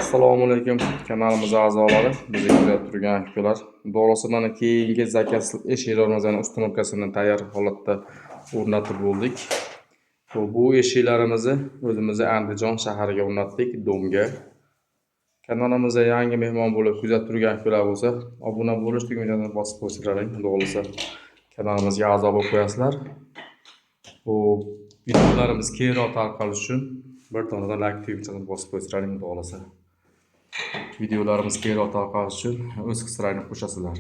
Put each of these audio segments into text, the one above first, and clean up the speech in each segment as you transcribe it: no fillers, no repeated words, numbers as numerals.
Assalomu alaykum kanalimiz a'zolari, bizni kuzatib turgan akalar. Doğrusu mana keyingi zakas eshiklarimizni ustunovkasini tayyor holatda o'rnatib bo'ldik. Bu eshiklarimizni o'zimiz Andijon shahariga o'rnatdik, Domga. Kanalimizga yangi mehmon bo'lib kuzatib turgan akalar bo'lsa, obuna bo'lish tugmasini bosib qo'yinglar. Doğrusu kanalimizga a'zo bo'lib qo'yasizlar. Bu videolarimiz keyinroq tarqalishi uchun bir dona like tugmasini bosib qo'yinglar. Doğrusu videolarimiz keyinroq tarqalishi uchun o'z hissalarini qo'shasizlar.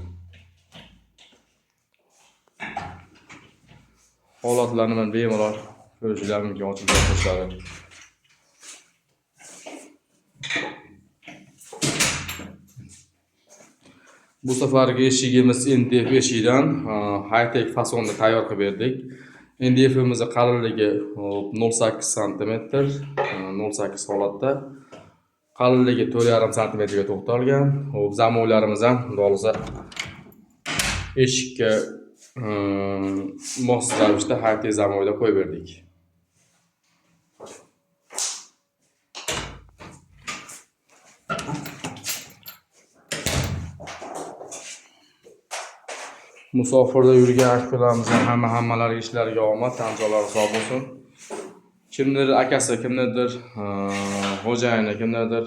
Holatlarni men bemalol ko'rishingiz mumkin ochib ko'rsatishlar. Bu safargi eshigimiz NDF eshigidan high-tech fasonda tayyor qilib berdik. NDF'imiz qalinligi 0.8 cm, 0.8 holatda. Qalinligi 4.5 cm ga to'xtalgan. Hop, zamoylarimiz ham xudoolsa eshikka mos ravishda high-tech zamoyda qo'yib berdik. Musofirda yurgan akalarimiz hammalari ishlariga omad, tan joylari sog' bo'lsin. Kimdir akasi, kimdir xo'jayini, kimdir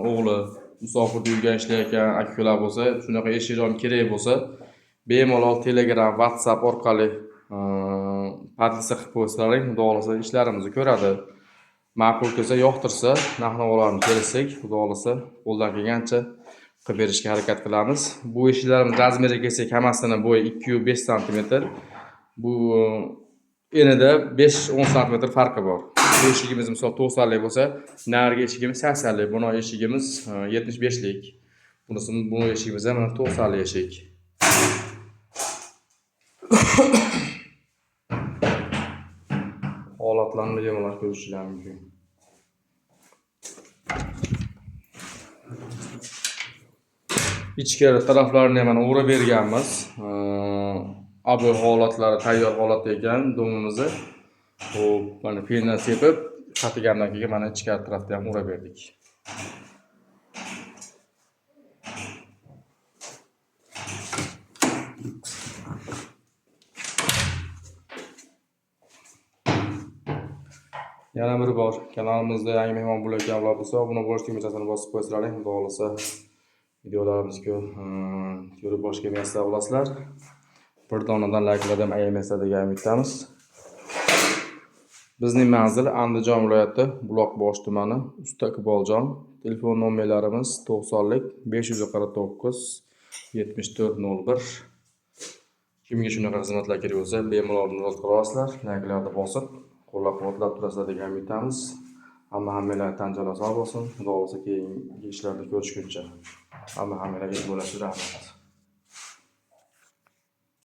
o'g'li musofirda yurgan ishlayotgan akalar bo'lsa, shunaqa eshiklar kerak bo'lsa, bemalol Telegram, WhatsApp orqali podpisa qilib qo'ysalaring, xudo xolasa ishlarimizni ko'radi. Ma'qul kelsa, yoqtirsa, narx-navolarni kelsak, xudo xolasa qo'ldan kelgancha qilib berishga harakat qilamiz. Bu eshiklarimiz razmeriga kelsak, hammasini bo'yi 2.5 cm. Bu enida 5-10 cm farqi bor. Bu eshigimiz misol 90 lik bo'lsa, narigi eshigimiz 80 lik, buni eshigimiz 75 lik. Bu eshigimiz ham 90 lik eshik. Holatlarni bemalol ko'rishingiz mumkin. İchkari taraflarini ham o'rab berganmiz. Abu holatlari tayyor holatda ekan domimizni. Hop, mana pendan sepib, qatigandan keyin mana ichkari tarafda ham o'rab berdik. Yana bir bor kanalimizda yangi mehmon bo'layotganlar bo'lsa, obuna bo'lish tugmasini bosib qo'ysalaring, xudo xolasa videolarimizga ko'rib bosh kelmaysizlar bo'lasizlar. Bir donadan like'lardan ayamaysizlar degan umiddamiz. Bizning manzil Andijon viloyati Buloqbosh tumani, Usta Iqboljon. Telefon nomerlarimiz 90 lik 549 7401. Kimga shunaqa xizmatlar kerak bo'lsa, bemalol murojaat qila olasizlar. Like'larni bosib, qo'llab-quvvatlab turasizlar degan umiddamiz. Hammalar tan joylari sog' bo'lsin. Xudo xolasa keyingi ishlarda ko'rishguncha. Hammalarga bo'lasiz, rahmat.